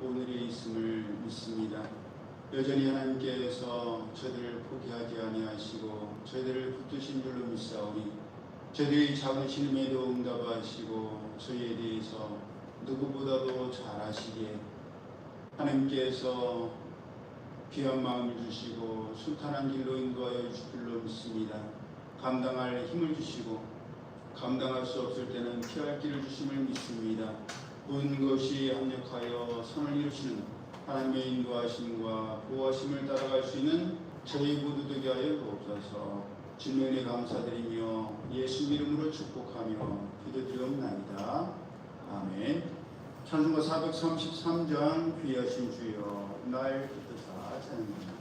오늘에 있음을 믿습니다. 여전히 하나님께서 저희들을 포기하지 아니하시고 저희들을 붙드신 줄로 믿사오니 저희들이 작은 신음에도 응답하시고 저희에 대해서 누구보다도 잘 아시기에 하나님께서 귀한 마음을 주시고 순탄한 길로 인도하여 주실 줄로 믿습니다. 감당할 힘을 주시고 감당할 수 없을 때는 피할 길을 주심을 믿습니다. 모든 것이 합력하여 선을 이루시는 하나님의 인도하심과 보호하심을 따라갈 수 있는 저희 모두 되게 하여 주옵소서. 주님의 감사드리며 예수 이름으로 축복하며 기도드리옵나이다. 아멘. 찬송가 433장 귀하신 주여 날 붙드사 찬양합니다.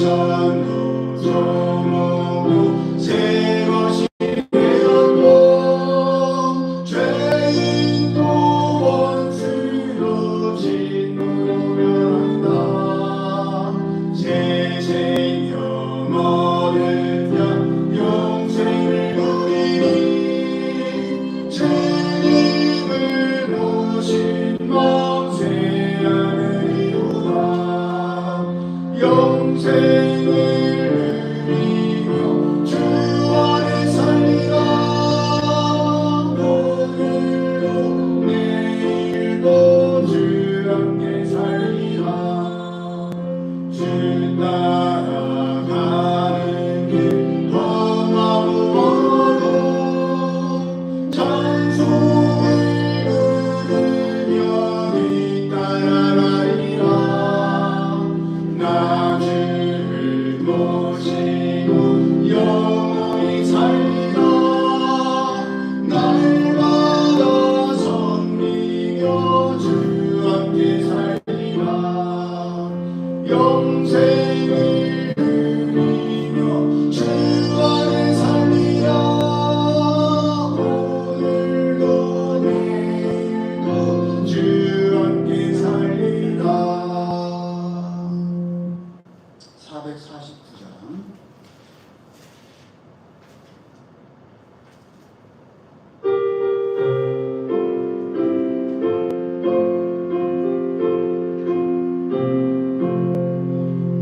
전도 소문도 새 것이 되었고 죄인도 원수로 진노로 변한다. 새 생명 얻은 자 영생을 누리니 주님을 모신 마음 새하늘이로다. 영생을 누리며 주 안에 살리라. 오늘도 내일도 주 함께 살리라. 주 따라가는 길 험하고 멀어도 찬송을 부르며 뒤따라가리라. 나 주를 모시고 영원히 살리라. 날마다 섬기며 주 함께 살리라. 영생을 누리며 주 안에 살리라. 오늘도 내일도 주 함께 살리라. 449장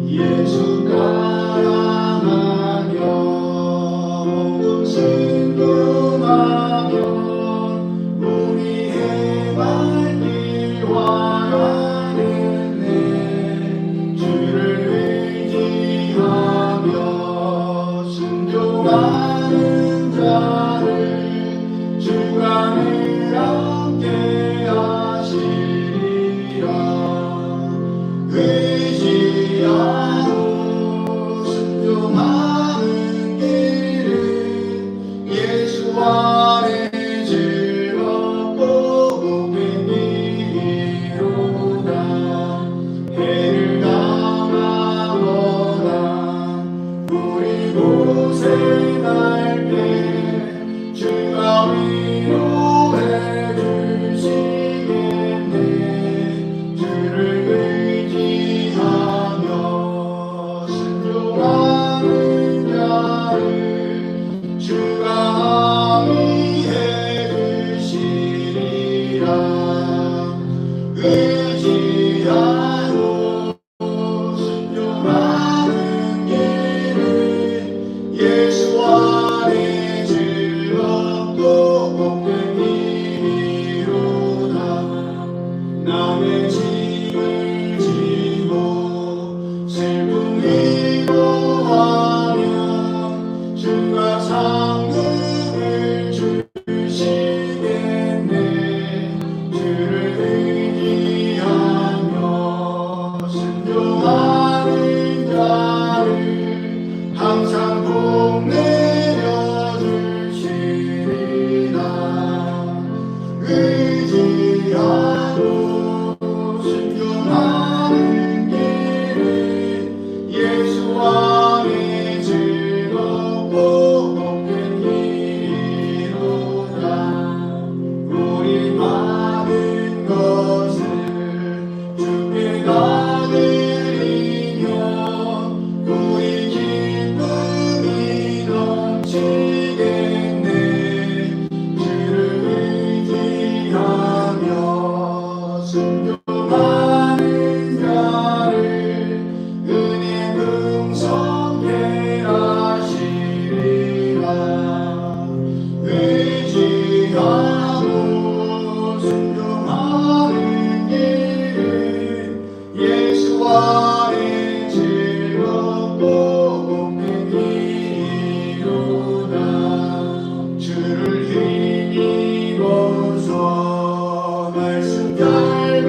예수 따라가며 순종하며 우리의 발길 화하는 주를 의지하며 순종하는 자를 주가 늘 함께 하시리라. 의지하고 순종하는 길은 예수 안에 즐겁고 복된 길이로다. 해를 당하거나 우리 고생할 때 주가 위로해 주시겠네. 주를 의지하며 순종하는 자를 주가 함께 해주시리라. 의지하고 순종하는 길은 예수 안에 즐겁고 복된 길이로다. 남의 짐을 지고 슬픔 위로하며 주가 상급을 주시겠네. 주를 의지하며 순종하는 자를 항상 복 내려주시리라. 의지하고 순종하는 길은 예수 안에 즐겁고 복된 길이로다. 우리 받은 것을 주께 다 드리며 우리 기쁨이 넘치겠네. 주를 의지하며 순종하는 자를 은혜 풍성케 하시리라. 의지하고 순종하는 길은 예수 안에 즐겁고 복된 길이로다. 주를 힘입어서 말씀 잘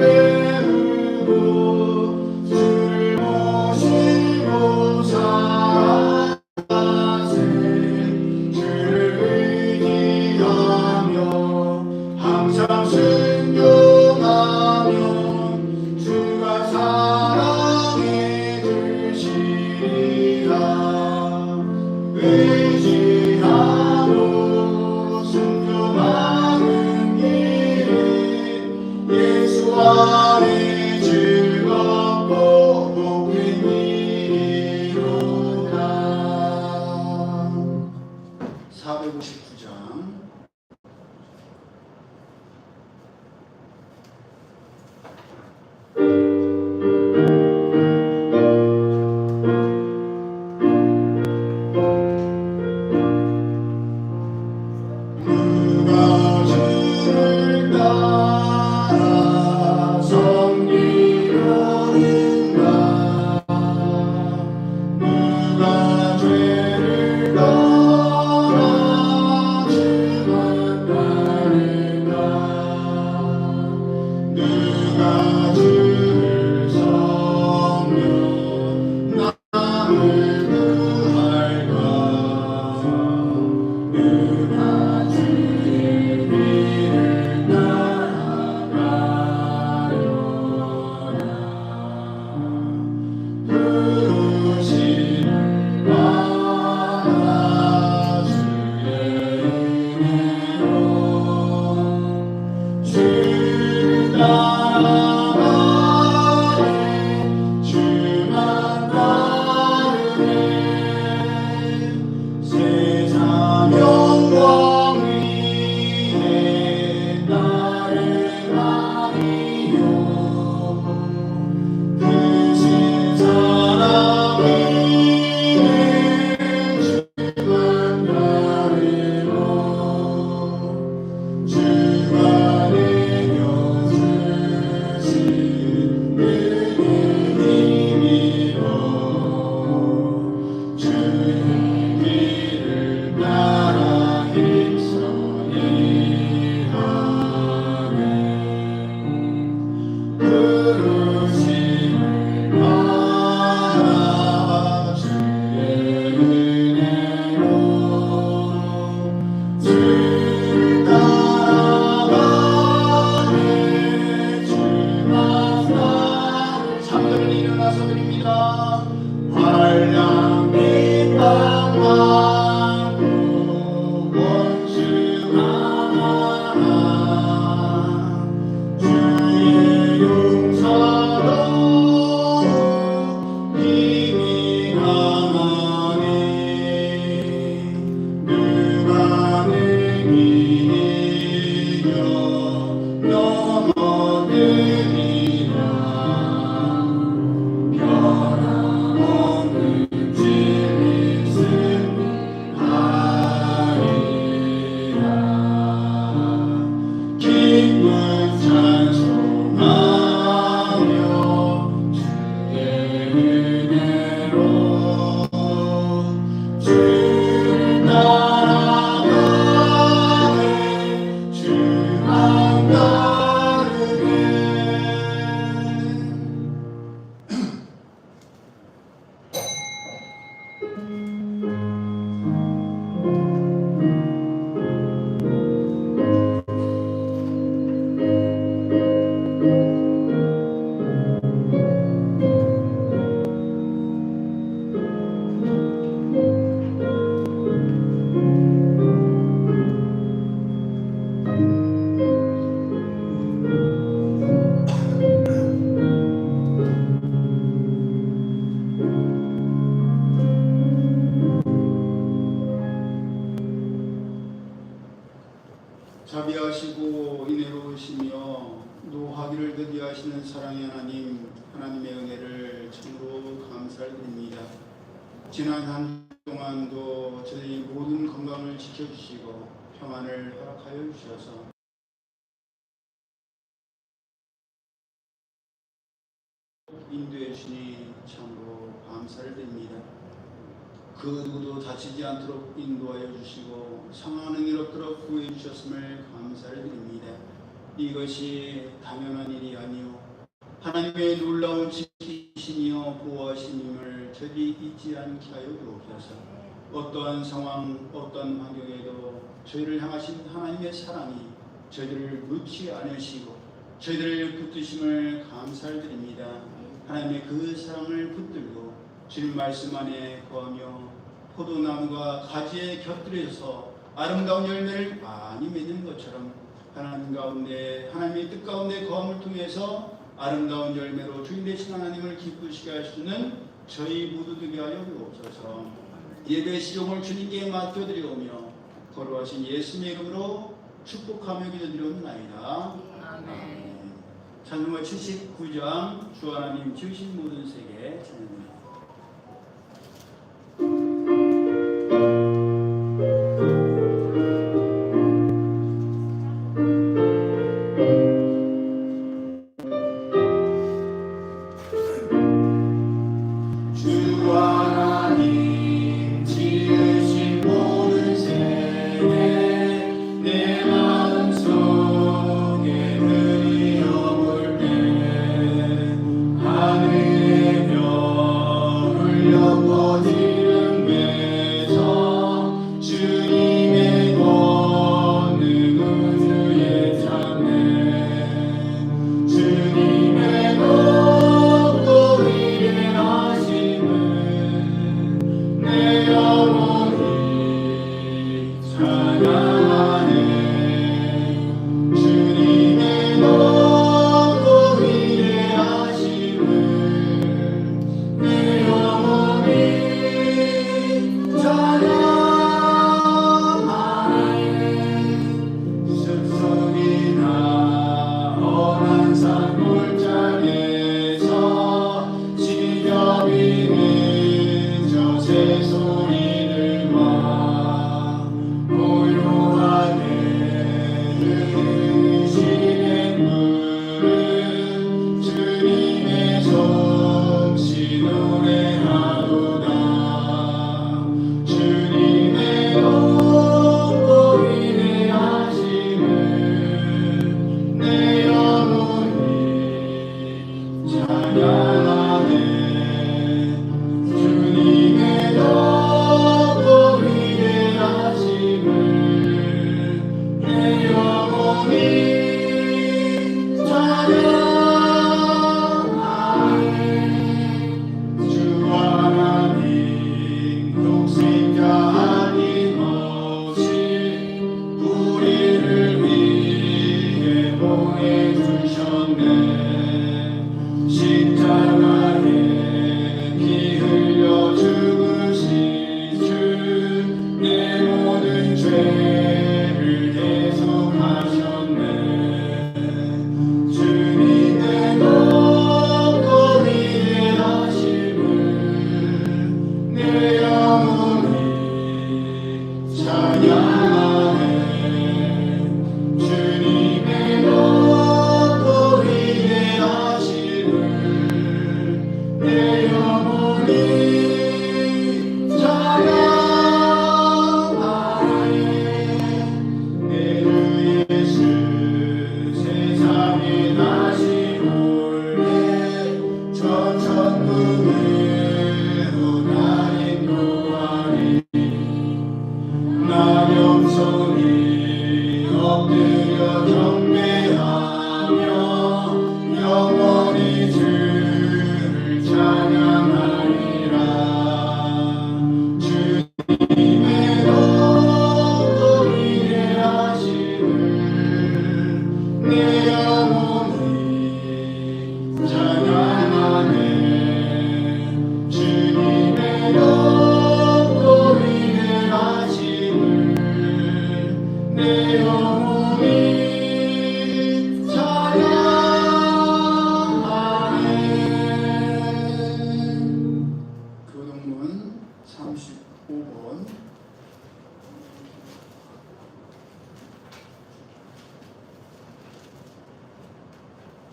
안에 즐겁고 복된 이루다. 459장. 자비하시고 인애로우시며 노하기를 더디하시는 사랑의 하나님, 하나님의 은혜를 참으로 감사드립니다. 지난 한 주 동안도 저희 모든 건강을 지켜주시고 평안을 허락하여 주셔서 인도해 주시니 참으로 감사를 드립니다. 그 누구도 다치지 않도록 인도하여 주시고 상하는 일 없도록 구해 주셨음을 감사를 드립니다. 이것이 당연한 일이 아니요 하나님의 놀라운 지키심이요 보호하심임을 저희 잊지 않게 하여 주옵소서. 어떠한 상황, 어떠한 환경에도 저희를 향하신 하나님의 사랑이 저희들을 놓지 않으시고 저희들을 붙드심을 감사를 드립니다. 하나님의 그 사랑을 붙들고 주님 말씀 안에 거하며 포도나무가 가지에 곁들여서 아름다운 열매를 많이 맺는 것처럼 하나님 가운데 하나님의 뜻 가운데 거함을 통해서 아름다운 열매로 주인 되신 하나님을 기쁘시게 하시는 저희 모두 되게 하여 주옵소서. 예배 시종을 주님께 맡겨드리오며 거룩하신 예수님의 이름으로 축복하며 기도드리옵나이다. 아멘. 찬송가 79장 주 하나님 지으신 모든 세계 찬양합니다.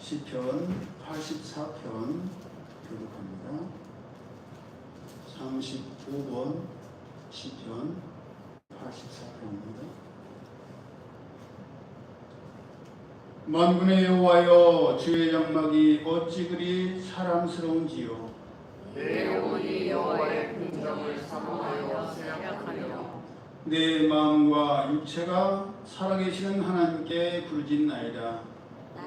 시편 84편 교독합니다. 35번 시편 84편입니다. 만군의 여호와여, 주의 장막이 어찌 그리 사랑스러운지요. 내 영혼이 여호와의 궁정을 사모하여 생각하며 내 마음과 육체가 살아계시는 하나님께 부르짖나이다.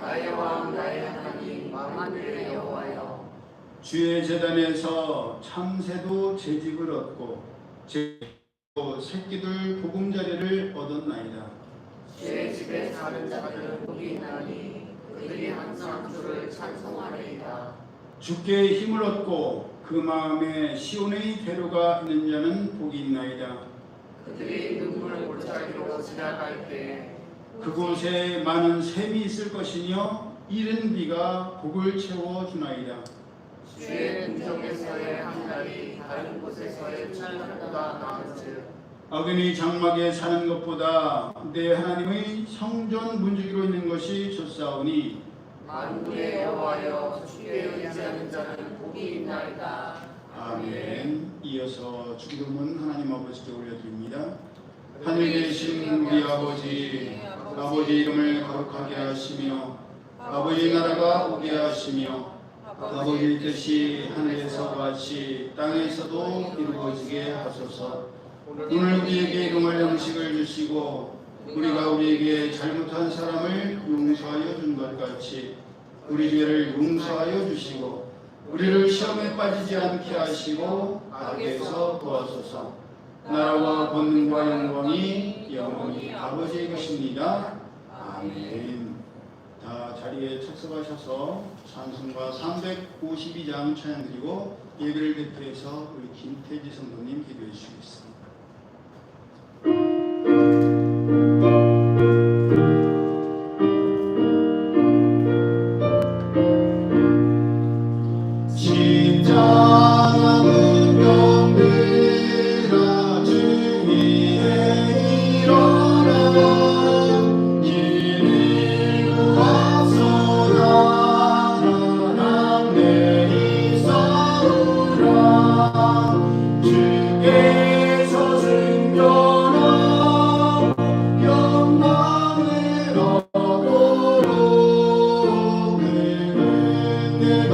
나의 왕 나의 하나님 만군의 여호와여, 주의 제단에서 참새도 재직을 얻고 새끼들 보금자리를 얻었나이다. 주의 집에 사는 자들은 복이 있나니 그들이 항상 주를 찬송하리이다. 주께 힘을 얻고 그 마음에 시온의 대로가 있는 자는 복이 있나이다. 그들이 눈물을 골짜기로 지나갈 때에 그곳에 많은 샘이 있을 것이며 이른 비가 복을 채워주나이다. 주의 궁정에서의 한 달이 다른 곳에서의 찰나보다 나은즉 어금니 장막에 사는 것보다 내 하나님의 성전 문지기로 있는 것이 좋사오니 만군의 여호와여 주께 의지하는 자는 복이 있나이다. 아멘. 이어서 주기도문 하나님 아버지께 올려드립니다. 하늘에 계신 우리 아버지 이름을 거룩하게 하시며 아버지 나라가 오게 하시며 아버지의 뜻이 하늘에서 같이 땅에서도 이루어지게 하소서. 오늘 우리에게 일용할 양식을 주시고 우리가 우리에게 잘못한 사람을 용서하여 준 것 같이 우리 죄를 용서하여 주시고 우리를 시험에 빠지지 않게 하시고 악에서 도와소서. 나라와 권능과 영광이 영원히 아버지의 것입니다. 아멘. 다 자리에 착석하셔서 찬송가 352장 찬양 드리고 예배를 대표해서 우리 김태지 성도님 기도해 주시겠습니다. 십자가는 병들아 주 위에 일어나 길 구하소서 나랑 내리 싸우라 주께서 승전하고 영광을 얻도록 그는 내가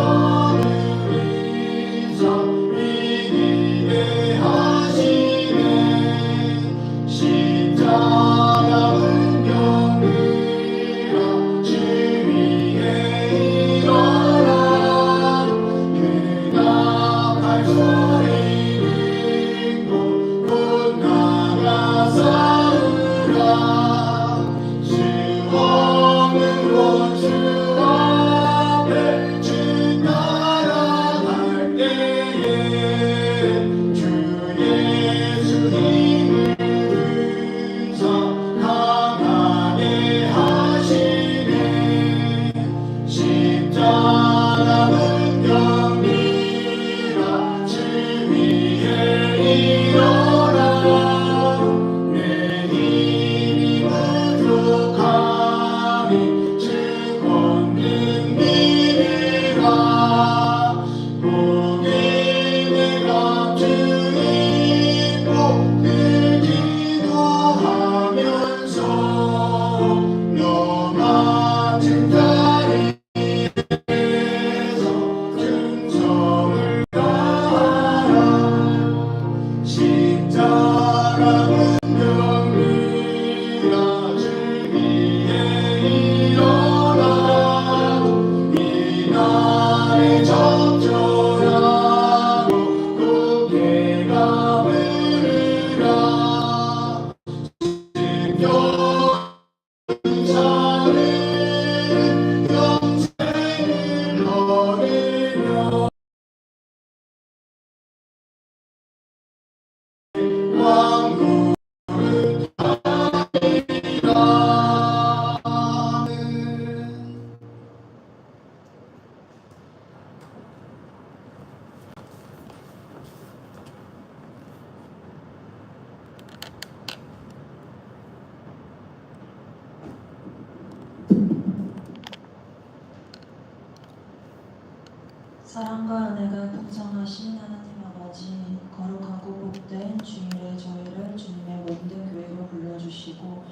사랑과 은혜가 풍성하신 하나님 아버지, 거룩하고 복된 주일에 저희를 주님의 몸된 교회로 불러주시고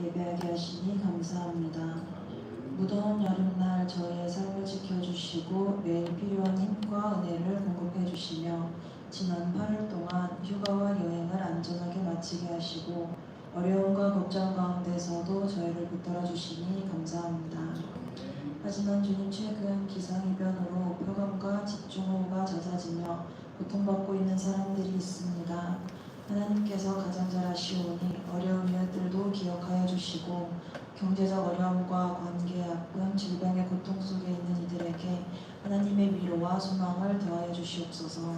예배하게 하시니 감사합니다. 무더운 여름날 저희의 삶을 지켜주시고 매일 필요한 힘과 은혜를 공급해 주시며 지난 8일 동안 휴가와 여행을 안전하게 마치게 하시고 어려움과 걱정 가운데서도 저희를 붙들어 주시니 감사합니다. 하지만 주님, 최근 기상이변으로 표감과 집중호우가 잦아지며 고통받고 있는 사람들이 있습니다. 하나님께서 가장 잘하시오니 어려운 이웃들도 기억하여 주시고 경제적 어려움과 관계 아픔, 질병의 고통 속에 있는 이들에게 하나님의 위로와 소망을 더하여 주시옵소서.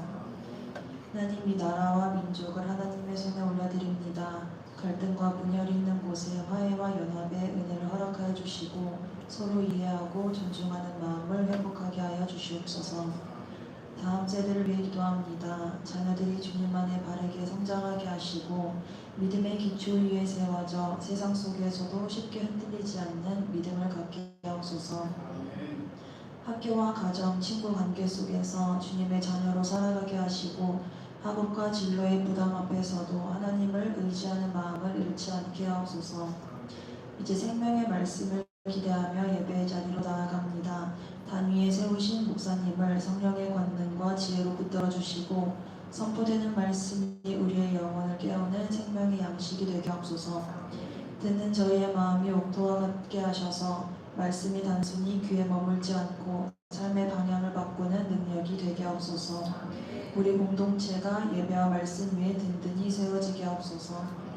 하나님, 이 나라와 민족을 하나님의 손에 올려드립니다. 갈등과 분열이 있는 곳에 화해와 연합의 은혜를 허락하여 주시고 서로 이해하고 존중하는 마음을 회복하게 하여 주시옵소서. 다음 세대를 위해 기도합니다. 자녀들이 주님 안에 바르게 성장하게 하시고 믿음의 기초 위에 세워져 세상 속에서도 쉽게 흔들리지 않는 믿음을 갖게 하옵소서. 학교와 가정, 친구 관계 속에서 주님의 자녀로 살아가게 하시고 학업과 진로의 부담 앞에서도 하나님을 의지하는 마음을 잃지 않게 하옵소서. 이제 생명의 말씀을 기대하며 예배의 자리로 나아갑니다. 단 위에 세우신 목사님을 성령의 권능과 지혜로 붙들어 주시고 선포되는 말씀이 우리의 영혼을 깨우는 생명의 양식이 되게 하옵소서. 듣는 저희의 마음이 옥토와 같게 하셔서 말씀이 단순히 귀에 머물지 않고 삶의 방향을 바꾸는 능력이 되게 하옵소서. 우리 공동체가 예배와 말씀 위에 든든히 세워지게 하옵소서.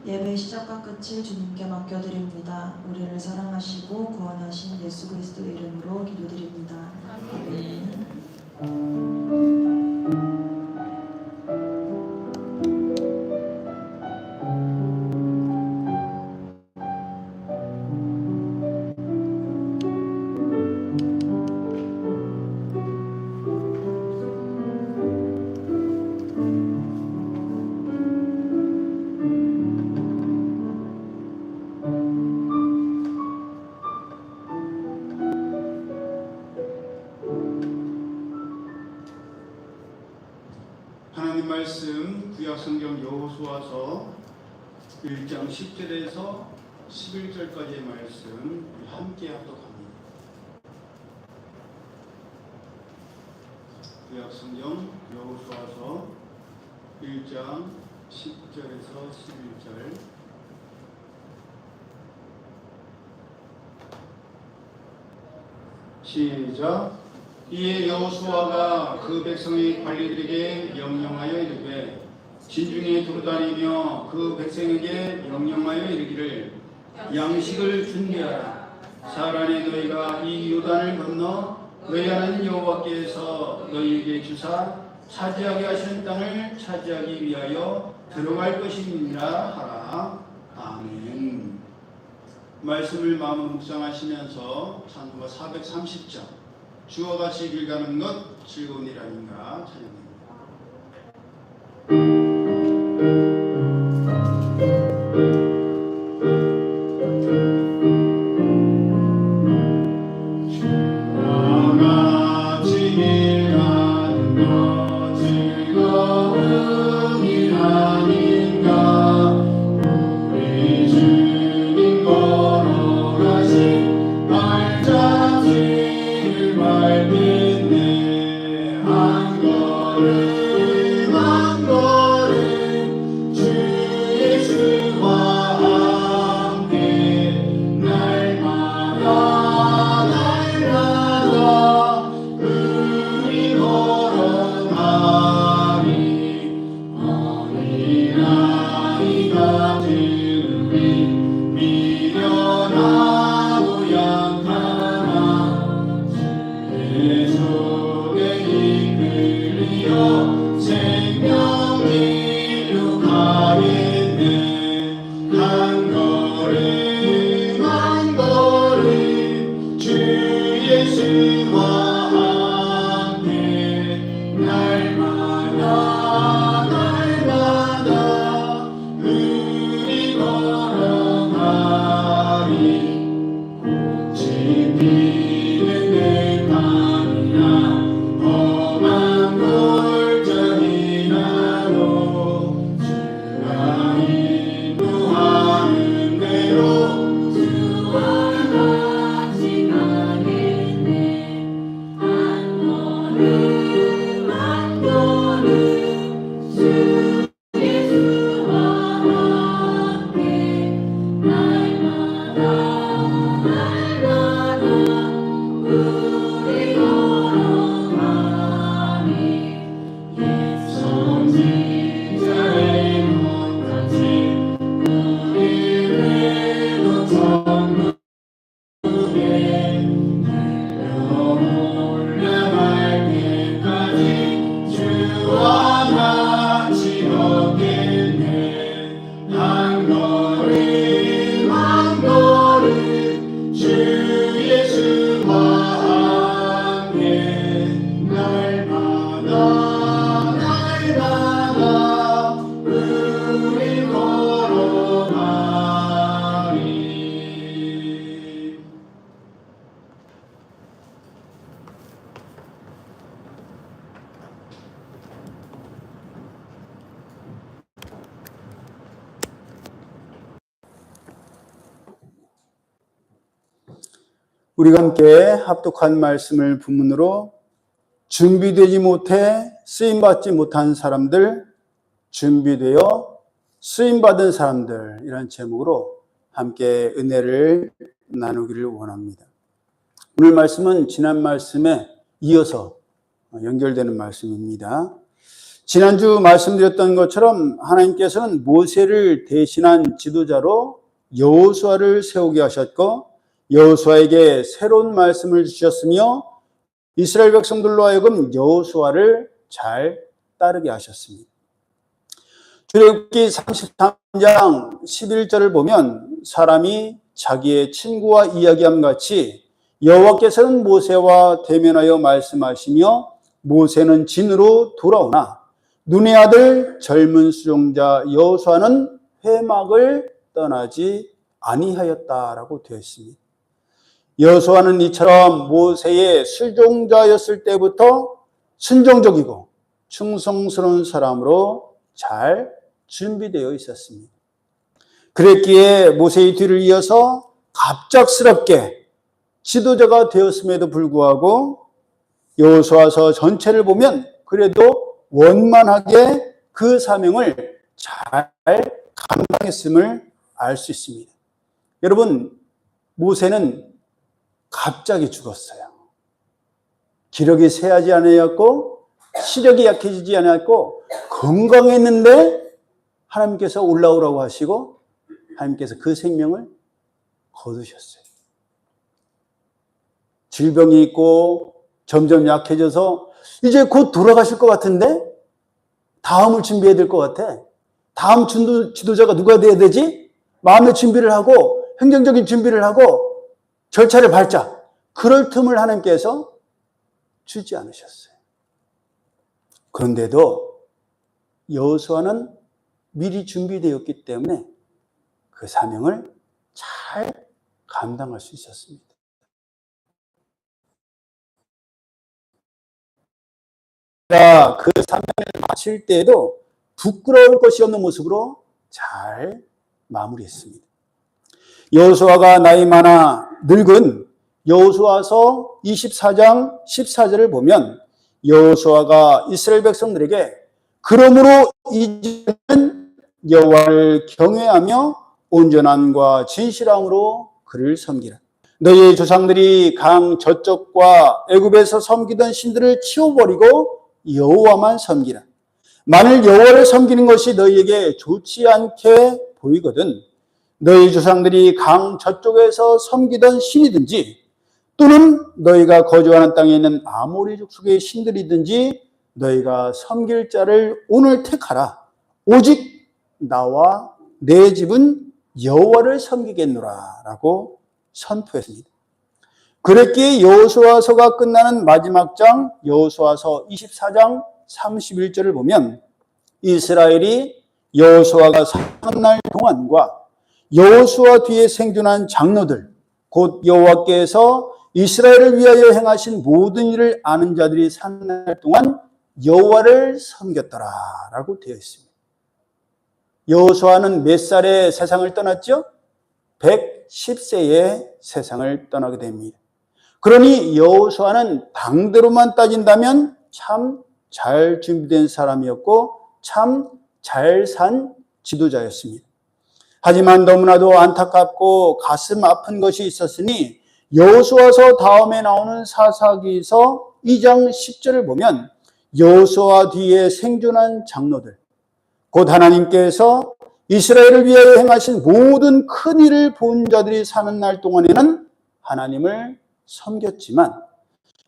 예배의 시작과 끝을 주님께 맡겨드립니다. 우리를 사랑하시고 구원하신 예수 그리스도의 이름으로 기도드립니다. 아멘. 하나님 말씀 구약성경 여호수아서 1장 10절에서 11절까지의 말씀 함께 합독합니다. 구약성경 여호수아서 1장 10절에서 11절 시작. 이에 여호수아가 그 백성의 관리들에게 명령하여 이르되 진중에 두루다니며 그 백성에게 명령하여 이르기를 양식을 준비하라. 사란에 너희가 이 요단을 건너 너희 하나님 여호와께서 너희에게 주사 차지하게 하시는 땅을 차지하기 위하여 들어갈 것임이니라 하라. 아멘. 말씀을 마음으로 묵상하시면서 찬송가 430장 주와 같이 길 가는 것 즐거운 일 아닌가 찬양합니다. 우리가 함께 합독한 말씀을 본문으로 준비되지 못해 쓰임받지 못한 사람들, 준비되어 쓰임받은 사람들, 이런 제목으로 함께 은혜를 나누기를 원합니다. 오늘 말씀은 지난 말씀에 이어서 연결되는 말씀입니다. 지난주 말씀드렸던 것처럼 하나님께서는 모세를 대신한 지도자로 여호수아를 세우게 하셨고 여호수아에게 새로운 말씀을 주셨으며 이스라엘 백성들로 하여금 여호수아를 잘 따르게 하셨습니다. 출애굽기 33장 11절을 보면 사람이 자기의 친구와 이야기함 같이 여호와께서는 모세와 대면하여 말씀하시며 모세는 진으로 돌아오나 눈의 아들 젊은 수종자 여호수아는 회막을 떠나지 아니하였다라고 되어 있습니다. 여호수아는 이처럼 모세의 수종자였을 때부터 순종적이고 충성스러운 사람으로 잘 준비되어 있었습니다. 그랬기에 모세의 뒤를 이어서 갑작스럽게 지도자가 되었음에도 불구하고 여호수아서 전체를 보면 그래도 원만하게 그 사명을 잘 감당했음을 알 수 있습니다. 여러분, 모세는 갑자기 죽었어요. 기력이 쇠하지 않았고 시력이 약해지지 않았고 건강했는데 하나님께서 올라오라고 하시고 하나님께서 그 생명을 거두셨어요. 질병이 있고 점점 약해져서 이제 곧 돌아가실 것 같은데 다음을 준비해야 될 것 같아. 다음 지도자가 누가 돼야 되지? 마음의 준비를 하고 행정적인 준비를 하고 절차를 밟자. 그럴 틈을 하나님께서 주지 않으셨어요. 그런데도 여호수아는 미리 준비되었기 때문에 그 사명을 잘 감당할 수 있었습니다. 그 사명을 마칠 때에도 부끄러울 것이 없는 모습으로 잘 마무리했습니다. 여호수아가 나이 많아 늙은 여호수아서 24장 14절을 보면 여호수아가 이스라엘 백성들에게 그러므로 이제는 여호와를 경외하며 온전함과 진실함으로 그를 섬기라. 너희의 조상들이 강 저쪽과 애굽에서 섬기던 신들을 치워버리고 여호와만 섬기라. 만일 여호와를 섬기는 것이 너희에게 좋지 않게 보이거든 너희 조상들이 강 저쪽에서 섬기던 신이든지 또는 너희가 거주하는 땅에 있는 아모리 족속의 신들이든지 너희가 섬길 자를 오늘 택하라. 오직 나와 내 집은 여호와를 섬기겠노라 라고 선포했습니다. 그랬기에 여호수아서가 끝나는 마지막 장 여호수아서 24장 31절을 보면 이스라엘이 여호수아가 사는 날 동안과 여호수아 뒤에 생존한 장로들 곧 여호와께서 이스라엘을 위하여 행하신 모든 일을 아는 자들이 사는 날 동안 여호와를 섬겼더라라고 되어 있습니다. 여호수아는 몇 살에 세상을 떠났죠? 110세에 세상을 떠나게 됩니다. 그러니 여호수아는 당대로만 따진다면 참 잘 준비된 사람이었고 참 잘 산 지도자였습니다. 하지만 너무나도 안타깝고 가슴 아픈 것이 있었으니 여호수아서 다음에 나오는 사사기서 2장 10절을 보면 여호수아 뒤에 생존한 장로들 곧 하나님께서 이스라엘을 위하여 행하신 모든 큰 일을 본 자들이 사는 날 동안에는 하나님을 섬겼지만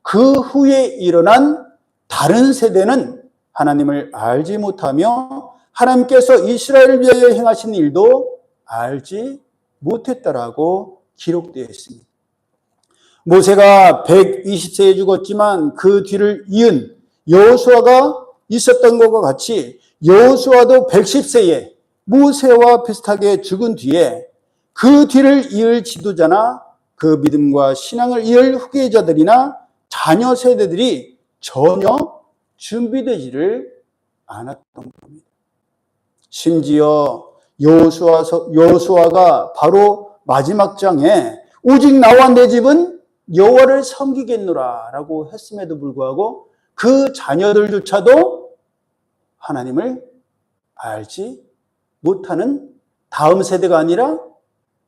그 후에 일어난 다른 세대는 하나님을 알지 못하며 하나님께서 이스라엘을 위하여 행하신 일도 알지 못했다라고 기록되어 있습니다. 모세가 120세에 죽었지만 그 뒤를 이은 여호수아가 있었던 것과 같이 여호수아도 110세에 모세와 비슷하게 죽은 뒤에 그 뒤를 이을 지도자나 그 믿음과 신앙을 이을 후계자들이나 자녀 세대들이 전혀 준비되지를 않았던 겁니다. 심지어 여호수아가 바로 마지막 장에 오직 나와 내 집은 여호와를 섬기겠노라라고 했음에도 불구하고 그 자녀들조차도 하나님을 알지 못하는 다음 세대가 아니라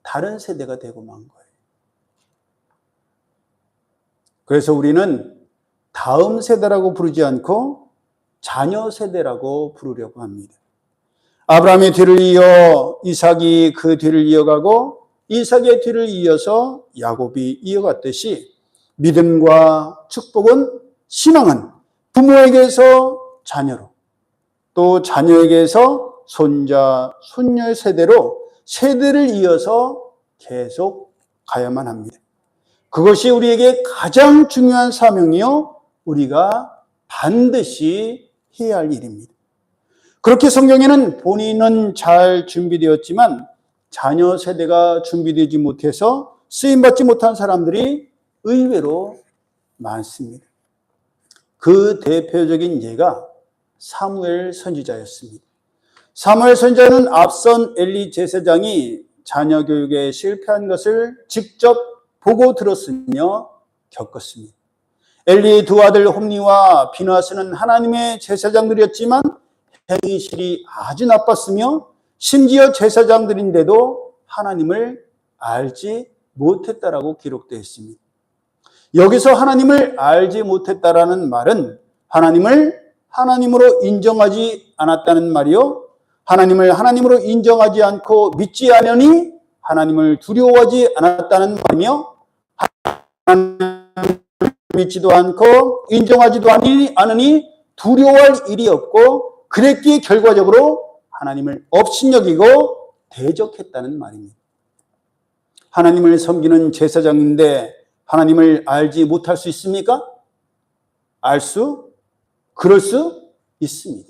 다른 세대가 되고 만 거예요. 그래서 우리는 다음 세대라고 부르지 않고 자녀 세대라고 부르려고 합니다. 아브라함의 뒤를 이어 이삭이 그 뒤를 이어가고 이삭의 뒤를 이어서 야곱이 이어갔듯이 믿음과 축복은, 신앙은 부모에게서 자녀로, 또 자녀에게서 손자, 손녀 세대로 세대를 이어서 계속 가야만 합니다. 그것이 우리에게 가장 중요한 사명이요, 우리가 반드시 해야 할 일입니다. 그렇게 성경에는 본인은 잘 준비되었지만 자녀 세대가 준비되지 못해서 쓰임받지 못한 사람들이 의외로 많습니다. 그 대표적인 예가 사무엘 선지자였습니다. 사무엘 선지자는 앞선 엘리 제사장이 자녀 교육에 실패한 것을 직접 보고 들었으며 겪었습니다. 엘리의 두 아들 홈니와 비느하스는 하나님의 제사장들이었지만 행실이 아주 나빴으며 심지어 제사장들인데도 하나님을 알지 못했다라고 기록되어 있습니다. 여기서 하나님을 알지 못했다라는 말은 하나님을 하나님으로 인정하지 않았다는 말이요, 하나님을 하나님으로 인정하지 않고 믿지 않으니 하나님을 두려워하지 않았다는 말이며, 하나님을 믿지도 않고 인정하지도 않으니 두려워할 일이 없고 그랬기에 결과적으로 하나님을 업신여기고 대적했다는 말입니다. 하나님을 섬기는 제사장인데 하나님을 알지 못할 수 있습니까? 그럴 수 있습니다.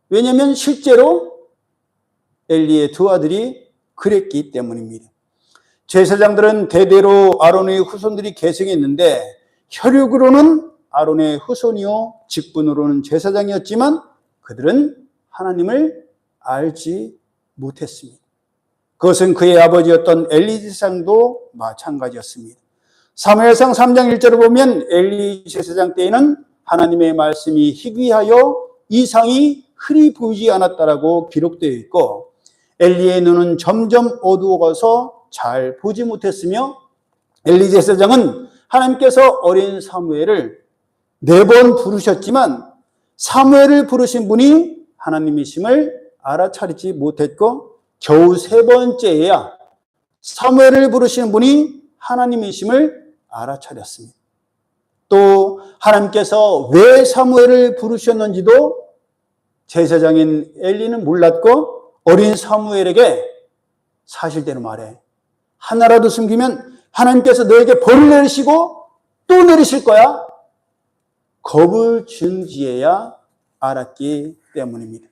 왜냐하면 실제로 엘리의 두 아들이 그랬기 때문입니다. 제사장들은 대대로 아론의 후손들이 계승했는데 혈육으로는 아론의 후손이요 직분으로는 제사장이었지만 그들은 하나님을 알지 못했습니다. 그것은 그의 아버지였던 엘리 제사장도 마찬가지였습니다. 사무엘상 3장 1절을 보면 엘리 제사장 때에는 하나님의 말씀이 희귀하여 이상이 흔히 보이지 않았다라고 기록되어 있고, 엘리의 눈은 점점 어두워가서 잘 보지 못했으며, 엘리 제사장은 하나님께서 어린 사무엘을 4번 부르셨지만 사무엘을 부르신 분이 하나님이심을 알아차리지 못했고, 겨우 3번째에야 사무엘을 부르시는 분이 하나님이심을 알아차렸습니다. 또 하나님께서 왜 사무엘을 부르셨는지도 제사장인 엘리는 몰랐고, 어린 사무엘에게 사실대로 말해, 하나라도 숨기면 하나님께서 너에게 벌을 내리시고 또 내리실 거야, 겁을 준지해야 알았기 때문입니다.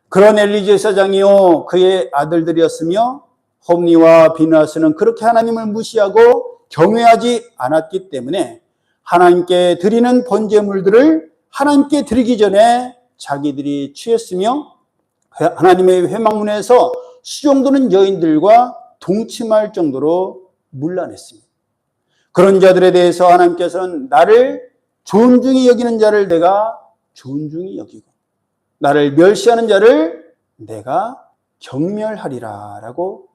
그런 엘리 제사장이요 그의 아들들이었으며 홈니와 비느하스는 그렇게 하나님을 무시하고 경외하지 않았기 때문에 하나님께 드리는 번제물들을 하나님께 드리기 전에 자기들이 취했으며 하나님의 회막문에서 수종드는 여인들과 동침할 정도로 문란했습니다. 그런 자들에 대해서 하나님께서는 나를 존중히 여기는 자를 내가 존중히 여기고 나를 멸시하는 자를 내가 경멸하리라 라고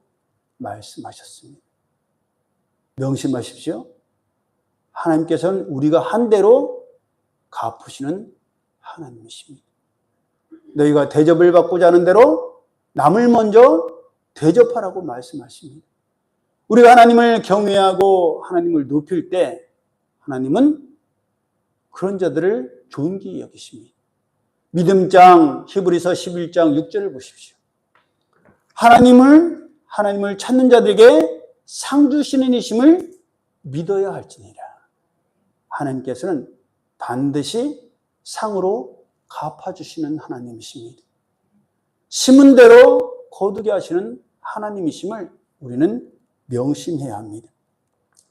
말씀하셨습니다. 명심하십시오. 하나님께서는 우리가 한 대로 갚으시는 하나님이십니다. 너희가 대접을 받고자 하는 대로 남을 먼저 대접하라고 말씀하십니다. 우리가 하나님을 경외하고 하나님을 높일 때 하나님은 그런 자들을 존귀히 여기십니다. 믿음장 히브리서 11장 6절을 보십시오. 하나님을 찾는 자들에게 상 주시는 이심을 믿어야 할지니라. 하나님께서는 반드시 상으로 갚아주시는 하나님이십니다. 심은 대로 거두게 하시는 하나님이심을 우리는 명심해야 합니다.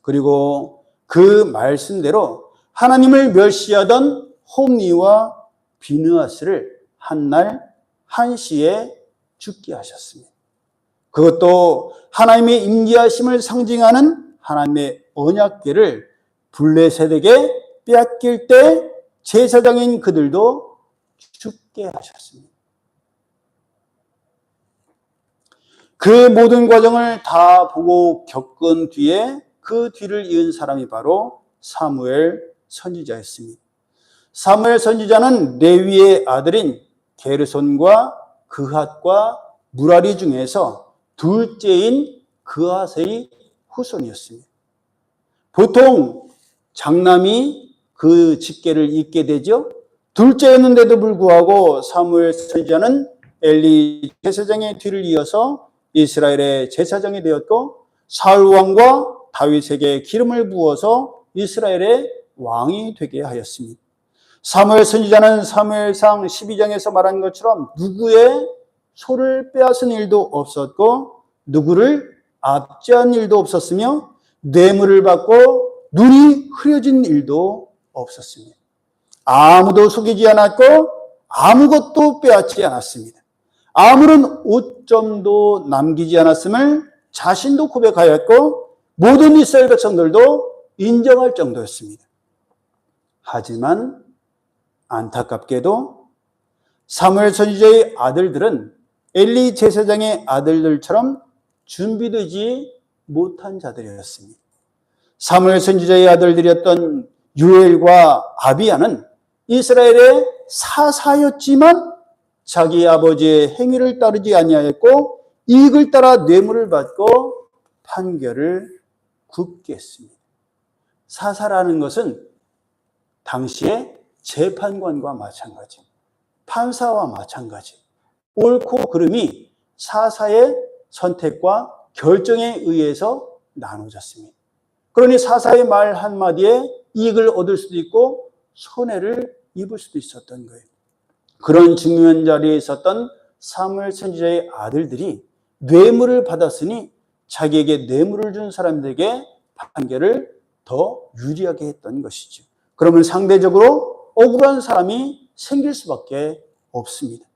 그리고 그 말씀대로 하나님을 멸시하던 홈니와 비느하스를 한날 한시에 죽게 하셨습니다. 그것도 하나님의 임재하심을 상징하는 하나님의 언약궤를 블레셋에게 빼앗길 때 제사장인 그들도 죽게 하셨습니다. 그 모든 과정을 다 보고 겪은 뒤에 그 뒤를 이은 사람이 바로 사무엘 선지자였습니다. 사무엘 선지자는 레위의 아들인 게르손과 그핫과 무라리 중에서 둘째인 그핫의 후손이었습니다. 보통 장남이 그 직계를 잇게 되죠. 둘째였는데도 불구하고 사무엘 선지자는 엘리 제사장의 뒤를 이어서 이스라엘의 제사장이 되었고 사울 왕과 다윗에게 기름을 부어서 이스라엘의 왕이 되게 하였습니다. 사무엘 선지자는 사무엘상 12장에서 말한 것처럼 누구의 소를 빼앗은 일도 없었고 누구를 압제한 일도 없었으며 뇌물을 받고 눈이 흐려진 일도 없었습니다. 아무도 속이지 않았고 아무것도 빼앗지 않았습니다. 아무런 오점도 남기지 않았음을 자신도 고백하였고 모든 이스라엘 백성들도 인정할 정도였습니다. 하지만 안타깝게도 사무엘 선지자의 아들들은 엘리 제사장의 아들들처럼 준비되지 못한 자들이었습니다. 사무엘 선지자의 아들들이었던 유엘과 아비야는 이스라엘의 사사였지만 자기 아버지의 행위를 따르지 아니하였고 이익을 따라 뇌물을 받고 판결을 굽게 했습니다. 사사라는 것은 당시에 재판관과 마찬가지, 판사와 마찬가지, 옳고 그름이 사사의 선택과 결정에 의해서 나눠졌습니다. 그러니 사사의 말 한마디에 이익을 얻을 수도 있고 손해를 입을 수도 있었던 거예요. 그런 중요한 자리에 있었던 사무엘 선지자의 아들들이 뇌물을 받았으니 자기에게 뇌물을 준 사람들에게 판결을 더 유리하게 했던 것이죠. 그러면 상대적으로 억울한 사람이 생길 수밖에 없습니다.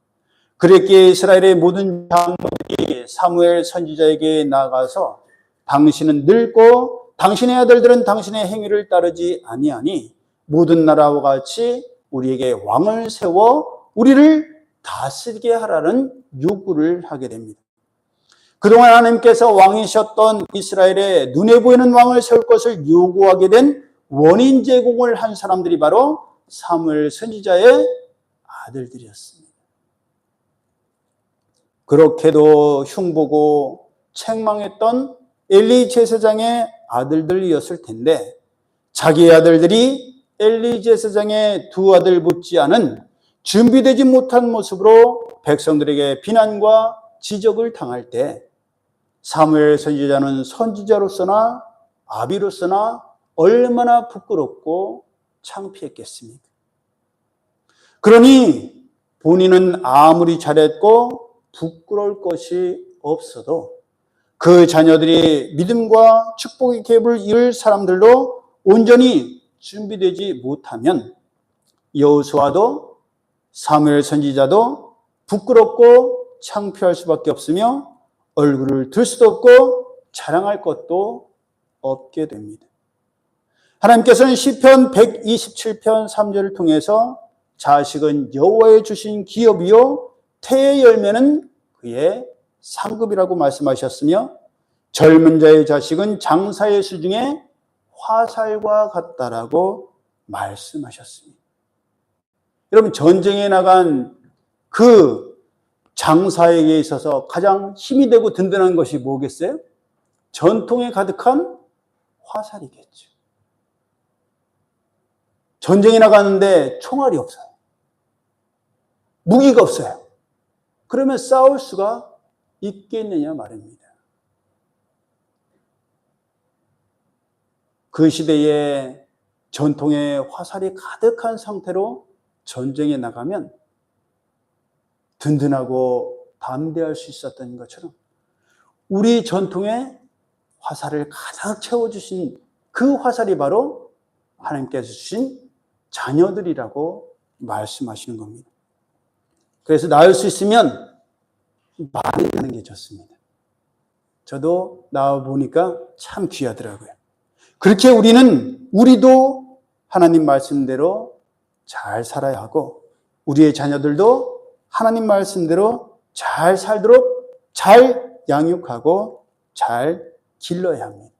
그랬기에 이스라엘의 모든 장로들이 사무엘 선지자에게 나가서 당신은 늙고 당신의 아들들은 당신의 행위를 따르지 아니하니 모든 나라와 같이 우리에게 왕을 세워 우리를 다스리게 하라는 요구를 하게 됩니다. 그동안 하나님께서 왕이셨던 이스라엘에 눈에 보이는 왕을 세울 것을 요구하게 된 원인 제공을 한 사람들이 바로 사무엘 선지자의 아들들이었습니다. 그렇게도 흉보고 책망했던 엘리 제사장의 아들들이었을 텐데 자기의 아들들이 엘리 제사장의 두 아들 못지않은 준비되지 못한 모습으로 백성들에게 비난과 지적을 당할 때 사무엘 선지자는 선지자로서나 아비로서나 얼마나 부끄럽고 창피했겠습니까? 그러니 본인은 아무리 잘했고 부끄러울 것이 없어도 그 자녀들이 믿음과 축복의 갭을 이을 사람들로 온전히 준비되지 못하면 여호수아도 사무엘 선지자도 부끄럽고 창피할 수밖에 없으며 얼굴을 들 수도 없고 자랑할 것도 없게 됩니다. 하나님께서는 시편 127편 3절을 통해서 자식은 여호와의 주신 기업이요 태의 열매는 그의 상급이라고 말씀하셨으며 젊은 자의 자식은 장사의 수중에 화살과 같다라고 말씀하셨습니다. 여러분 전쟁에 나간 그 장사에게 있어서 가장 힘이 되고 든든한 것이 뭐겠어요? 전통에 가득한 화살이겠죠. 전쟁에 나가는데 총알이 없어요. 무기가 없어요. 그러면 싸울 수가 있겠느냐 말입니다. 그 시대에 전통에 화살이 가득한 상태로 전쟁에 나가면 든든하고 담대할 수 있었던 것처럼 우리 전통에 화살을 가득 채워주신 그 화살이 바로 하나님께서 주신 자녀들이라고 말씀하시는 겁니다. 그래서 낳을 수 있으면 많이 낳는 게 좋습니다. 저도 낳아보니까 참 귀하더라고요. 그렇게 우리도 하나님 말씀대로 잘 살아야 하고 우리의 자녀들도 하나님 말씀대로 잘 살도록 잘 양육하고 잘 길러야 합니다.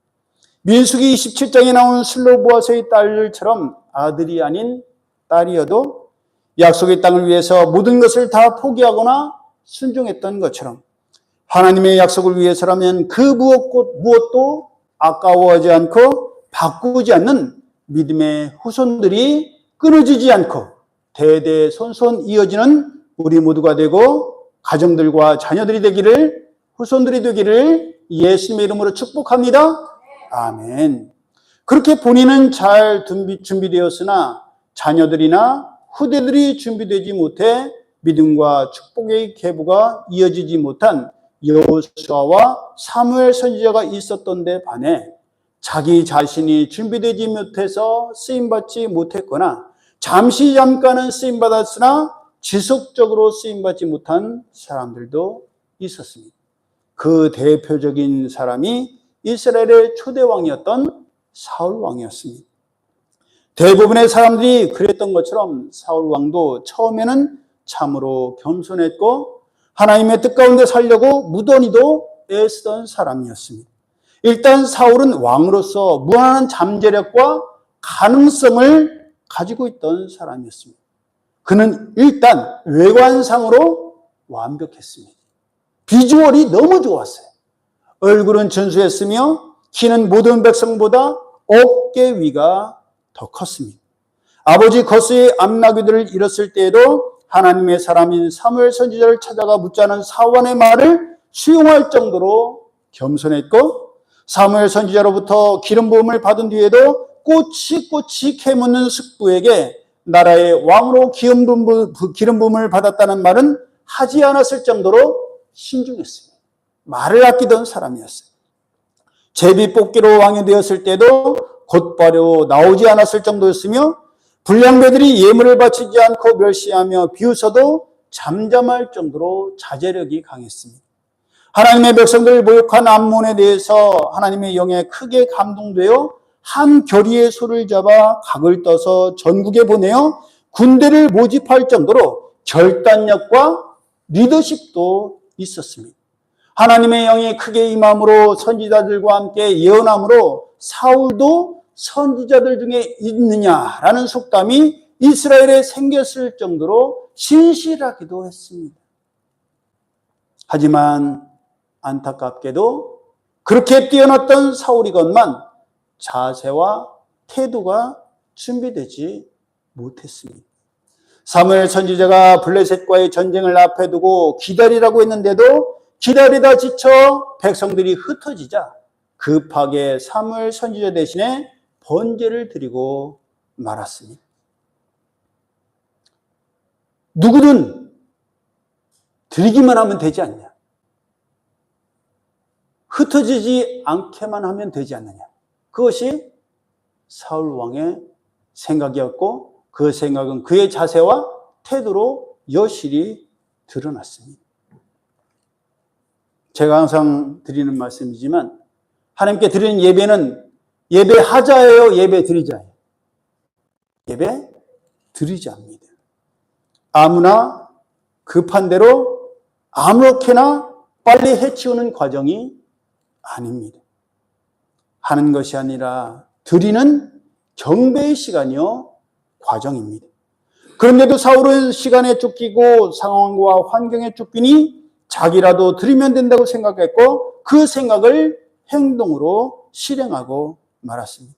민수기 27장에 나온 슬로보아서의 딸들처럼 아들이 아닌 딸이어도 약속의 땅을 위해서 모든 것을 다 포기하거나 순종했던 것처럼 하나님의 약속을 위해서라면 그 무엇도 아까워하지 않고 바꾸지 않는 믿음의 후손들이 끊어지지 않고 대대손손 이어지는 우리 모두가 되고 가정들과 자녀들이 되기를, 후손들이 되기를 예수님의 이름으로 축복합니다. 아멘. 그렇게 본인은 잘 준비되었으나 자녀들이나 후대들이 준비되지 못해 믿음과 축복의 계보가 이어지지 못한 여호수아와 사무엘 선지자가 있었던 데 반해 자기 자신이 준비되지 못해서 쓰임받지 못했거나 잠깐은 쓰임받았으나 지속적으로 쓰임받지 못한 사람들도 있었습니다. 그 대표적인 사람이 이스라엘의 초대 왕이었던 사울 왕이었습니다. 대부분의 사람들이 그랬던 것처럼 사울 왕도 처음에는 참으로 겸손했고 하나님의 뜻 가운데 살려고 무던히도 애쓰던 사람이었습니다. 일단 사울은 왕으로서 무한한 잠재력과 가능성을 가지고 있던 사람이었습니다. 그는 일단 외관상으로 완벽했습니다. 비주얼이 너무 좋았어요. 얼굴은 준수했으며 키는 모든 백성보다 어깨 위가 더 컸습니다. 아버지 거스의 암나귀들을 잃었을 때에도 하나님의 사람인 사무엘 선지자를 찾아가 묻자는 사원의 말을 수용할 정도로 겸손했고 사무엘 선지자로부터 기름 부음을 받은 뒤에도 꼬치꼬치 캐묻는 숙부에게 나라의 왕으로 기름 부음을 받았다는 말은 하지 않았을 정도로 신중했습니다. 말을 아끼던 사람이었어요. 제비뽑기로 왕이 되었을 때도 곧바로 나오지 않았을 정도였으며 불량배들이 예물을 바치지 않고 멸시하며 비웃어도 잠잠할 정도로 자제력이 강했습니다. 하나님의 백성들을 모욕한 암몬에 대해서 하나님의 영에 크게 감동되어 한 결의의 소를 잡아 각을 떠서 전국에 보내어 군대를 모집할 정도로 결단력과 리더십도 있었습니다. 하나님의 영이 크게 임함으로 선지자들과 함께 예언함으로 사울도 선지자들 중에 있느냐라는 속담이 이스라엘에 생겼을 정도로 신실하기도 했습니다. 하지만 안타깝게도 그렇게 뛰어났던 사울이건만 자세와 태도가 준비되지 못했습니다. 사무엘 선지자가 블레셋과의 전쟁을 앞에 두고 기다리라고 했는데도 기다리다 지쳐 백성들이 흩어지자 급하게 사무엘 선지자 대신에 번제를 드리고 말았습니다. 누구든 드리기만 하면 되지 않냐? 흩어지지 않게만 하면 되지 않느냐? 그것이 사울 왕의 생각이었고 그 생각은 그의 자세와 태도로 여실히 드러났습니다. 제가 항상 드리는 말씀이지만 하나님께 드리는 예배는 예배하자예요, 예배드리자예요? 예배드리자입니다. 아무나 급한 대로 아무렇게나 빨리 해치우는 과정이 아닙니다. 하는 것이 아니라 드리는 경배의 시간이요 과정입니다. 그런데도 사울은 시간에 쫓기고 상황과 환경에 쫓기니 자기라도 드리면 된다고 생각했고 그 생각을 행동으로 실행하고 말았습니다.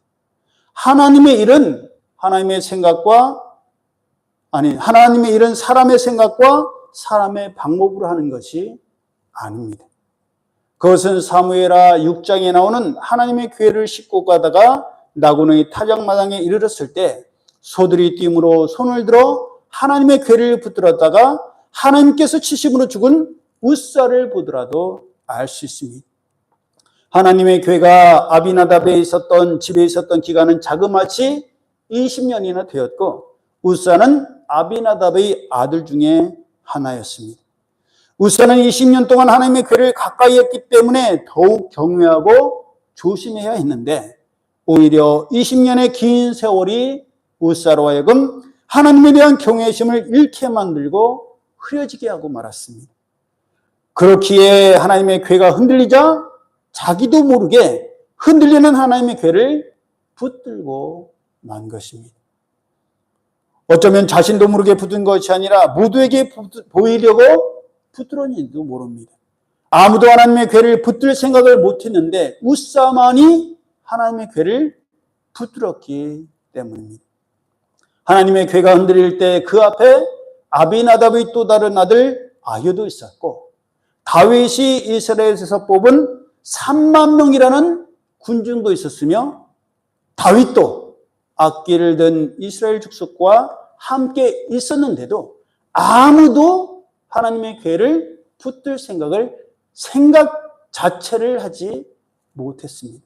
하나님의 일은 하나님의 일은 사람의 생각과 사람의 방법으로 하는 것이 아닙니다. 그것은 사무엘하 6장에 나오는 하나님의 교회를 싣고 가다가 나고노의 타작마당에 이르렀을 때 소들이 띠므로 손을 들어 하나님의 교회를 붙들었다가 하나님께서 치심으로 죽은 웃사를 보더라도 알 수 있습니다. 하나님의 교회가 아비나답에 집에 있었던 기간은 자그마치 20년이나 되었고 웃사는 아비나답의 아들 중에 하나였습니다. 웃사는 20년 동안 하나님의 교회를 가까이 했기 때문에 더욱 경외하고 조심해야 했는데 오히려 20년의 긴 세월이 우사로 하여금 하나님에 대한 경외심을 잃게 만들고 흐려지게 하고 말았습니다. 그렇기에 하나님의 괴가 흔들리자 자기도 모르게 흔들리는 하나님의 괴를 붙들고 만 것입니다. 어쩌면 자신도 모르게 붙든 것이 아니라 모두에게 보이려고 붙들었는지도 모릅니다. 아무도 하나님의 괴를 붙들 생각을 못했는데 우사만이 하나님의 괴를 붙들었기 때문입니다. 하나님의 괴가 흔들릴 때 그 앞에 아비나답의 또 다른 아들 아효도 있었고, 다윗이 이스라엘에서 뽑은 3만 명이라는 군중도 있었으며, 다윗도 악기를 든 이스라엘 족속과 함께 있었는데도 아무도 하나님의 괴를 붙들 생각 자체를 하지 못했습니다.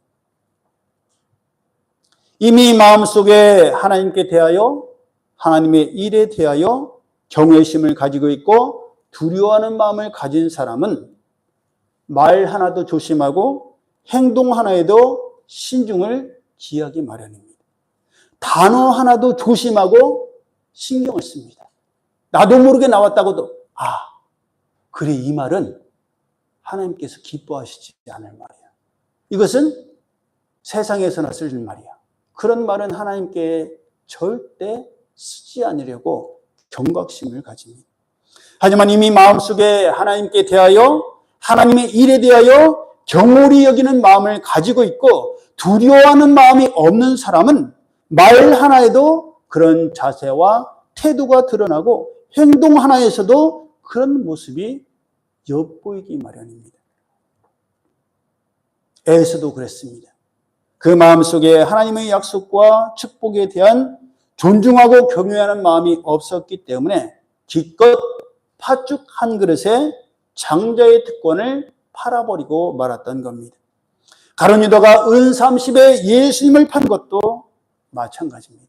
이미 마음속에 하나님께 대하여, 하나님의 일에 대하여 경외심을 가지고 있고 두려워하는 마음을 가진 사람은 말 하나도 조심하고 행동 하나에도 신중을 기하기 마련입니다. 단어 하나도 조심하고 신경을 씁니다. 나도 모르게 나왔다고도 그래, 이 말은 하나님께서 기뻐하시지 않을 말이야. 이것은 세상에서나 쓸 말이야. 그런 말은 하나님께 절대 쓰지 않으려고 경각심을 가집니다. 하지만 이미 마음속에 하나님께 대하여, 하나님의 일에 대하여 경홀히 여기는 마음을 가지고 있고 두려워하는 마음이 없는 사람은 말 하나에도 그런 자세와 태도가 드러나고 행동 하나에서도 그런 모습이 엿보이기 마련입니다. 에서도 그랬습니다. 그 마음속에 하나님의 약속과 축복에 대한 존중하고 경외하는 마음이 없었기 때문에 기껏 팥죽 한 그릇에 장자의 특권을 팔아버리고 말았던 겁니다. 가룟 유다가 은 30에 예수님을 판 것도 마찬가지입니다.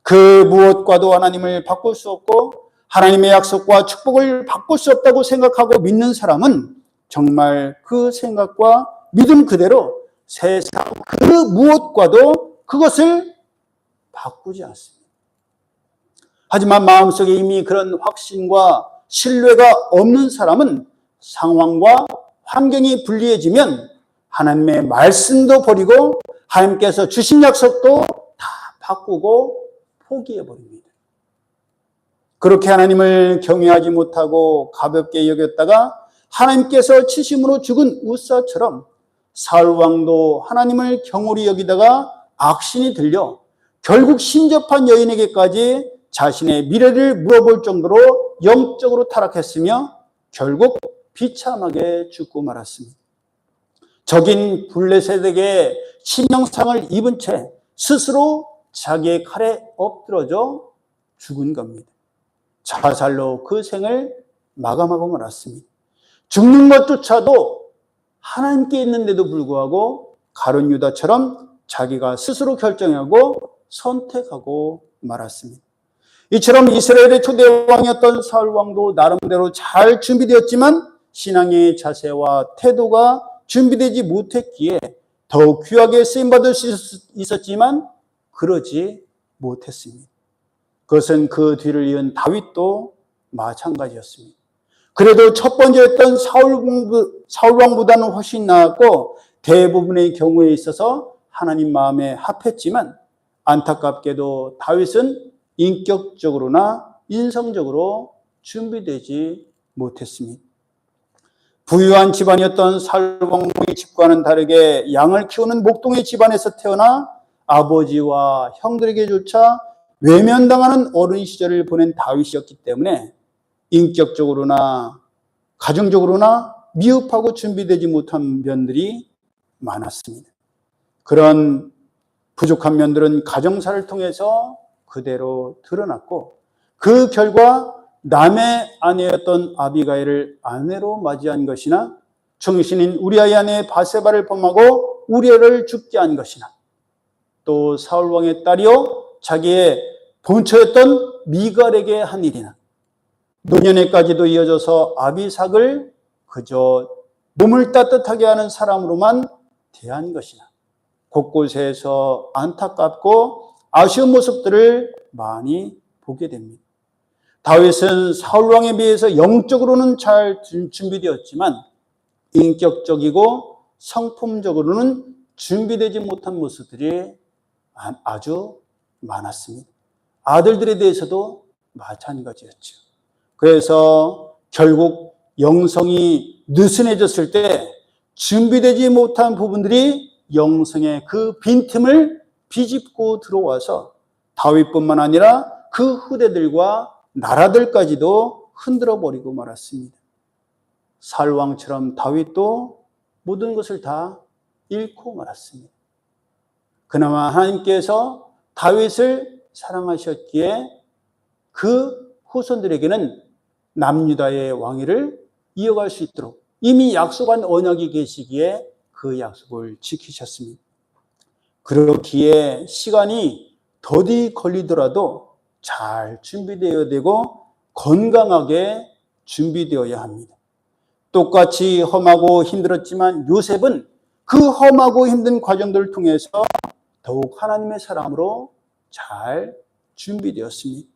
그 무엇과도 하나님을 바꿀 수 없고 하나님의 약속과 축복을 바꿀 수 없다고 생각하고 믿는 사람은 정말 그 생각과 믿음 그대로 세상 그 무엇과도 그것을 바꾸지 않습니다. 하지만 마음속에 이미 그런 확신과 신뢰가 없는 사람은 상황과 환경이 불리해지면 하나님의 말씀도 버리고 하나님께서 주신 약속도 다 바꾸고 포기해버립니다. 그렇게 하나님을 경외하지 못하고 가볍게 여겼다가 하나님께서 치심으로 죽은 우사처럼 사울왕도 하나님을 경홀히 여기다가 악신이 들려 결국 신접한 여인에게까지 자신의 미래를 물어볼 정도로 영적으로 타락했으며 결국 비참하게 죽고 말았습니다. 적인 블레셋에게 치명상을 입은 채 스스로 자기의 칼에 엎드러져 죽은 겁니다. 자살로 그 생을 마감하고 말았습니다. 죽는 것조차도 하나님께 있는데도 불구하고 가룟 유다처럼 자기가 스스로 결정하고 선택하고 말았습니다. 이처럼 이스라엘의 초대 왕이었던 사울 왕도 나름대로 잘 준비되었지만 신앙의 자세와 태도가 준비되지 못했기에 더욱 귀하게 쓰임받을 수 있었지만 그러지 못했습니다. 그것은 그 뒤를 이은 다윗도 마찬가지였습니다. 그래도 첫 번째였던 사울왕보다는 훨씬 나았고 대부분의 경우에 있어서 하나님 마음에 합했지만 안타깝게도 다윗은 인격적으로나 인성적으로 준비되지 못했습니다. 부유한 집안이었던 사울왕의 집과는 다르게 양을 키우는 목동의 집안에서 태어나 아버지와 형들에게조차 외면당하는 어린 시절을 보낸 다윗이었기 때문에 인격적으로나 가정적으로나 미흡하고 준비되지 못한 면들이 많았습니다. 그런 부족한 면들은 가정사를 통해서 그대로 드러났고 그 결과 남의 아내였던 아비가일을 아내로 맞이한 것이나 정신인 우리아의 아내 바세바를 범하고 우리아를 죽게 한 것이나 또 사울왕의 딸이요 자기의 본처였던 미갈에게 한 일이나 노년에까지도 이어져서 아비삭을 그저 몸을 따뜻하게 하는 사람으로만 대한 것이나 곳곳에서 안타깝고 아쉬운 모습들을 많이 보게 됩니다. 다윗은 사울 왕에 비해서 영적으로는 잘 준비되었지만 인격적이고 성품적으로는 준비되지 못한 모습들이 아주 많았습니다. 아들들에 대해서도 마찬가지였죠. 그래서 결국 영성이 느슨해졌을 때 준비되지 못한 부분들이 영성의 그 빈틈을 비집고 들어와서 다윗뿐만 아니라 그 후대들과 나라들까지도 흔들어 버리고 말았습니다. 사울 왕처럼 다윗도 모든 것을 다 잃고 말았습니다. 그나마 하나님께서 다윗을 사랑하셨기에 그 후손들에게는 남유다의 왕위를 이어갈 수 있도록 이미 약속한 언약이 계시기에 그 약속을 지키셨습니다. 그렇기에 시간이 더디 걸리더라도 잘 준비되어야 되고 건강하게 준비되어야 합니다. 똑같이 험하고 힘들었지만 요셉은 그 험하고 힘든 과정들을 통해서 더욱 하나님의 사랑으로 잘 준비되었습니다.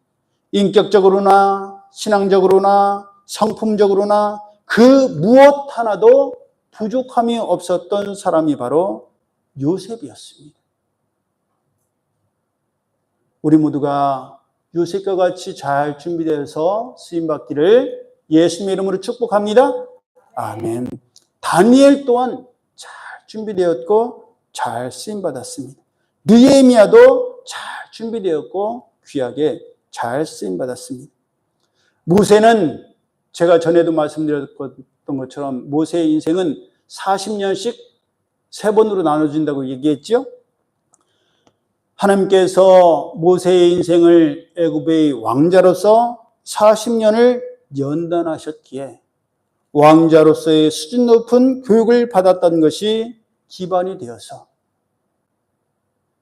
인격적으로나 신앙적으로나 성품적으로나 그 무엇 하나도 부족함이 없었던 사람이 바로 요셉이었습니다. 우리 모두가 요셉과 같이 잘 준비되어서 쓰임받기를 예수님의 이름으로 축복합니다. 아멘. 다니엘 또한 잘 준비되었고 잘 쓰임받았습니다. 느헤미야도 잘 준비되었고 귀하게 잘 쓰임받았습니다. 모세는 제가 전에도 말씀드렸던 것처럼 모세의 인생은 40년씩 3번으로 나눠진다고 얘기했죠. 하나님께서 모세의 인생을 애굽의 왕자로서 40년을 연단하셨기에 왕자로서의 수준 높은 교육을 받았던 것이 기반이 되어서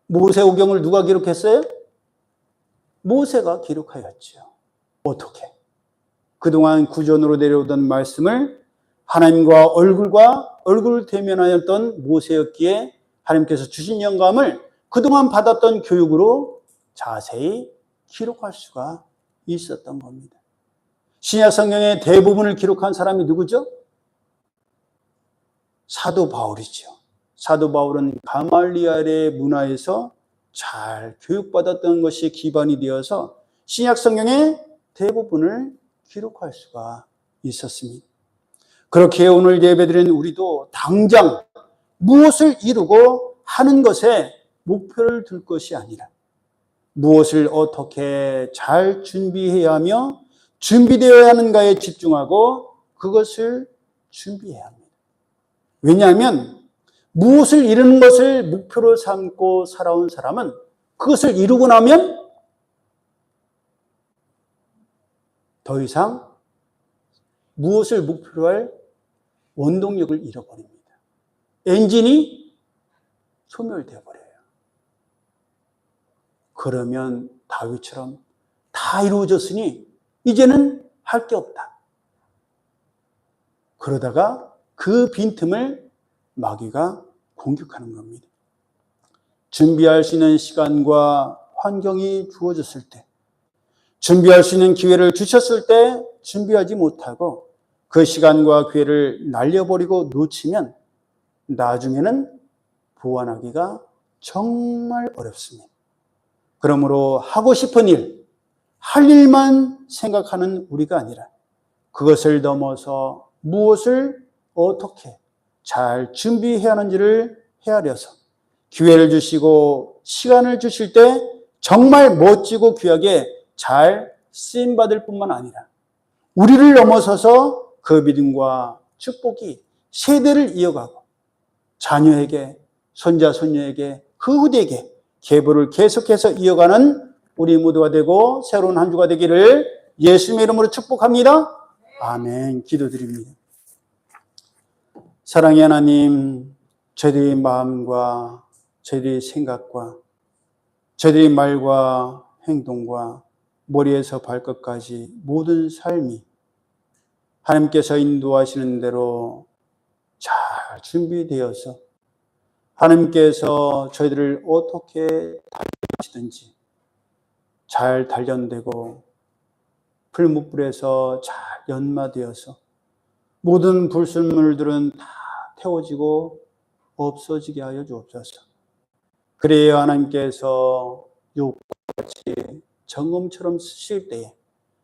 모세오경을 누가 기록했어요? 모세가 기록하였죠. 어떻게? 그동안 구전으로 내려오던 말씀을 하나님과 얼굴을 대면하였던 모세였기에 하나님께서 주신 영감을 그동안 받았던 교육으로 자세히 기록할 수가 있었던 겁니다. 신약 성경의 대부분을 기록한 사람이 누구죠? 사도 바울이죠. 사도 바울은 가말리엘의 문화에서 잘 교육받았던 것이 기반이 되어서 신약 성경의 대부분을 기록할 수가 있었습니다. 그렇게 오늘 예배드리는 우리도 당장 무엇을 이루고 하는 것에 목표를 둘 것이 아니라 무엇을 어떻게 잘 준비해야 하며 준비되어야 하는가에 집중하고 그것을 준비해야 합니다. 왜냐하면 무엇을 이루는 것을 목표로 삼고 살아온 사람은 그것을 이루고 나면 더 이상 무엇을 목표로 할 원동력을 잃어버립니다. 엔진이 소멸되어 버려요. 그러면 다윗처럼 다 이루어졌으니 이제는 할 게 없다. 그러다가 그 빈틈을 마귀가 공격하는 겁니다. 준비할 수 있는 시간과 환경이 주어졌을 때, 준비할 수 있는 기회를 주셨을 때 준비하지 못하고 그 시간과 기회를 날려버리고 놓치면 나중에는 보완하기가 정말 어렵습니다. 그러므로 하고 싶은 일, 할 일만 생각하는 우리가 아니라 그것을 넘어서 무엇을 어떻게 잘 준비해야 하는지를 헤아려서 기회를 주시고 시간을 주실 때 정말 멋지고 귀하게 잘 쓰임받을 뿐만 아니라 우리를 넘어서서 그 믿음과 축복이 세대를 이어가고 자녀에게, 손자, 손녀에게, 그 후대에게 계보를 계속해서 이어가는 우리 모두가 되고 새로운 한 주가 되기를 예수님의 이름으로 축복합니다. 아멘. 기도드립니다. 사랑의 하나님, 저희들의 마음과 저희들의 생각과 저희들의 말과 행동과 머리에서 발끝까지 모든 삶이 하나님께서 인도하시는 대로 잘 준비되어서 하나님께서 저희들을 어떻게 단련하시든지 잘 단련되고 풀무불에서 잘 연마되어서 모든 불순물들은 다 태워지고 없어지게 하여 주옵소서. 그래야 하나님께서 욕같이 정금처럼 쓰실 때에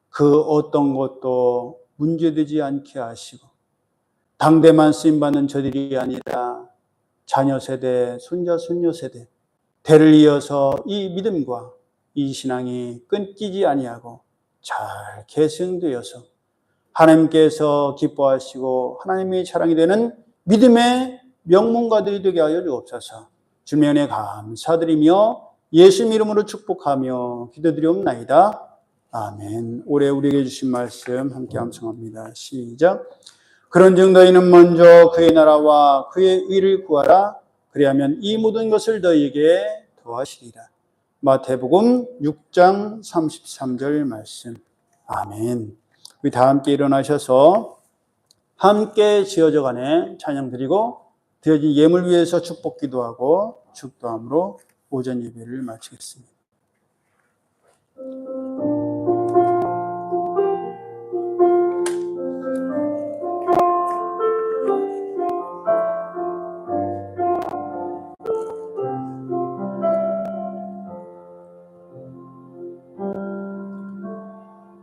그 어떤 것도 문제되지 않게 하시고 당대만 쓰임받는 저들이 아니라 자녀 세대, 손자, 손녀 세대 대를 이어서 이 믿음과 이 신앙이 끊기지 아니하고 잘 계승되어서 하나님께서 기뻐하시고 하나님의 자랑이 되는 믿음의 명문가들이 되게 하여 주옵소서. 주님의 은혜 감사드리며 예수님 이름으로 축복하며 기도드리옵나이다. 아멘. 올해 우리에게 주신 말씀 함께 암송합니다. 시작. 그런즉 너희는 먼저 그의 나라와 그의 의를 구하라. 그리하면 이 모든 것을 너희에게 더하시리라. 마태복음 6장 33절 말씀. 아멘. 우리 다 함께 일어나셔서 함께 지어져가네 찬양 드리고 드려진 예물 위해서 축복 기도하고 축도함으로 오전 예배를 마치겠습니다.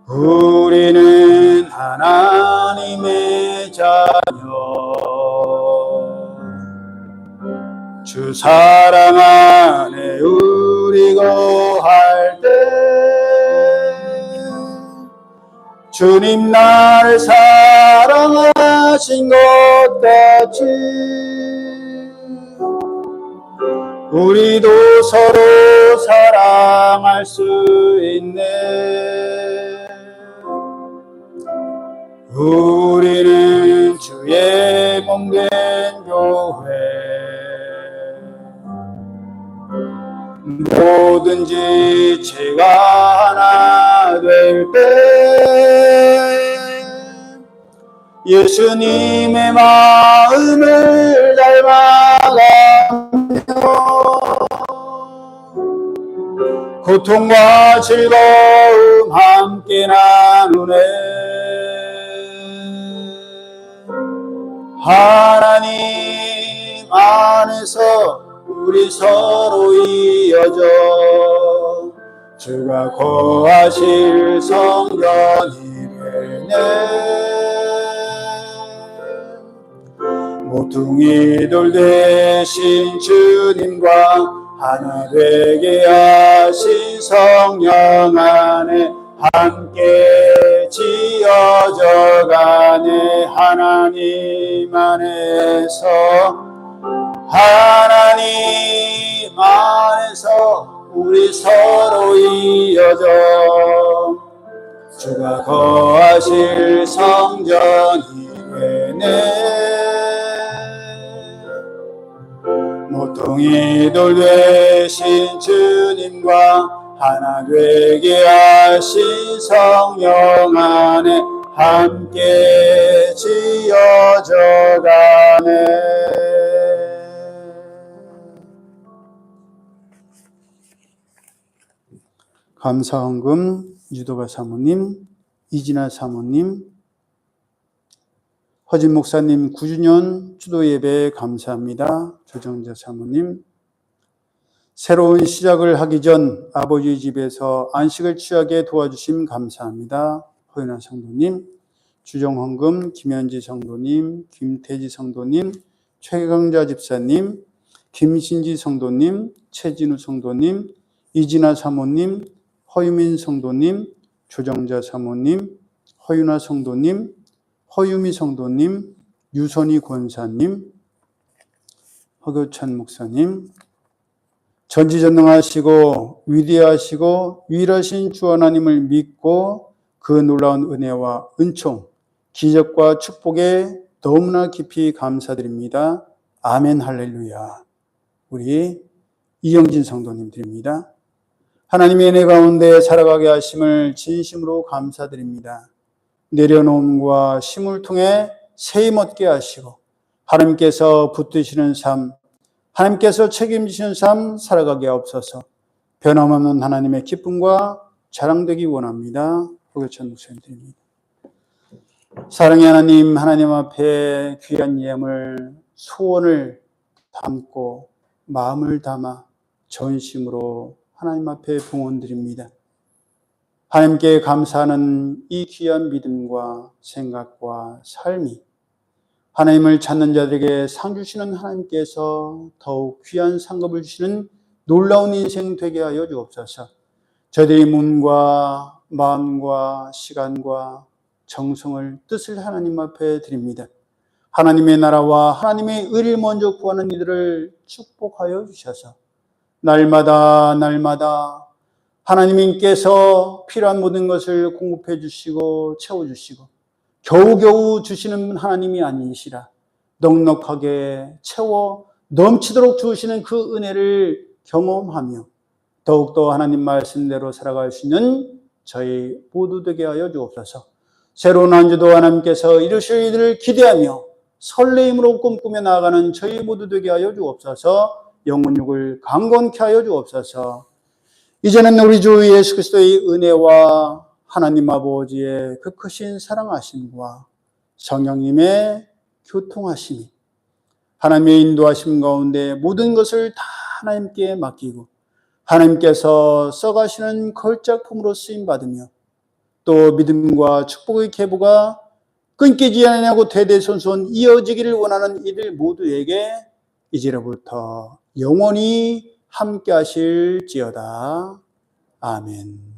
우리는 하나님의 자녀 주 사랑 안에 우리 거할 때 주님 나를 사랑하신 것 같이 우리도 서로 사랑할 수 있네. 우리는 주의 몸된 교회 뭐든지 죄가 하나 될 때 예수님의 마음을 닮아가며 고통과 즐거움 함께 나누네. 하나님 안에서 우리 서로 이어져 주가 거하실 성전이 되네. 모퉁이 돌 대신 주님과 하나 되게 하신 성령 안에 함께 지어져 가네. 하나님 안에서 하나님 안에서 우리 서로 이어져 주가 거하실 성전이 되네. 모퉁이 돌 되신 주님과 하나 되게 하신 성령 안에 함께 지어져 가네. 감사헌금 유도가 사모님, 이진아 사모님, 허진 목사님 9주년 추도 예배 감사합니다. 조정자 사모님, 새로운 시작을 하기 전 아버지 집에서 안식을 취하게 도와주심 감사합니다. 허윤아 성도님, 주정헌금 김현지 성도님, 김태지 성도님, 최강자 집사님, 김신지 성도님, 최진우 성도님, 이진아 사모님, 허유민 성도님, 조정자 사모님, 허윤아 성도님, 허유미 성도님, 유선희 권사님, 허교찬 목사님, 전지전능하시고 위대하시고 유일하신 주 하나님을 믿고 그 놀라운 은혜와 은총, 기적과 축복에 너무나 깊이 감사드립니다. 아멘 할렐루야. 우리 이영진 성도님 드립니다. 하나님의 은혜 가운데 살아가게 하심을 진심으로 감사드립니다. 내려놓음과 쉼을 통해 세임 얻게 하시고 하나님께서 붙드시는 삶, 하나님께서 책임지시는 삶 살아가게 하옵소서. 변함없는 하나님의 기쁨과 자랑되기 원합니다. 호교천 목사님 드립니다. 사랑의 하나님, 하나님 앞에 귀한 예물, 소원을 담고 마음을 담아 전심으로 하나님 앞에 봉헌드립니다. 하나님께 감사하는 이 귀한 믿음과 생각과 삶이 하나님을 찾는 자들에게 상 주시는 하나님께서 더욱 귀한 상급을 주시는 놀라운 인생 되게 하여 주옵소서. 저희들의 몸과 마음과 시간과 정성을 뜻을 하나님 앞에 드립니다. 하나님의 나라와 하나님의 의를 먼저 구하는 이들을 축복하여 주셔서 날마다 하나님께서 필요한 모든 것을 공급해 주시고 채워주시고 겨우겨우 주시는 하나님이 아니시라 넉넉하게 채워 넘치도록 주시는 그 은혜를 경험하며 더욱더 하나님 말씀대로 살아갈 수 있는 저희 모두 되게 하여 주옵소서. 새로운 한 주도 하나님께서 이루실 일을 기대하며 설레임으로 꿈꾸며 나아가는 저희 모두 되게 하여 주옵소서. 영혼육을 강건케 하여 주옵소서. 이제는 우리 주 예수 그리스도의 은혜와 하나님 아버지의 그 크신 사랑하심과 성령님의 교통하심이 하나님의 인도하심 가운데 모든 것을 다 하나님께 맡기고 하나님께서 써가시는 걸작품으로 쓰임받으며 또 믿음과 축복의 계보가 끊기지 않냐고 대대손손 이어지기를 원하는 이들 모두에게 이제로부터 영원히 함께 하실지어다. 아멘.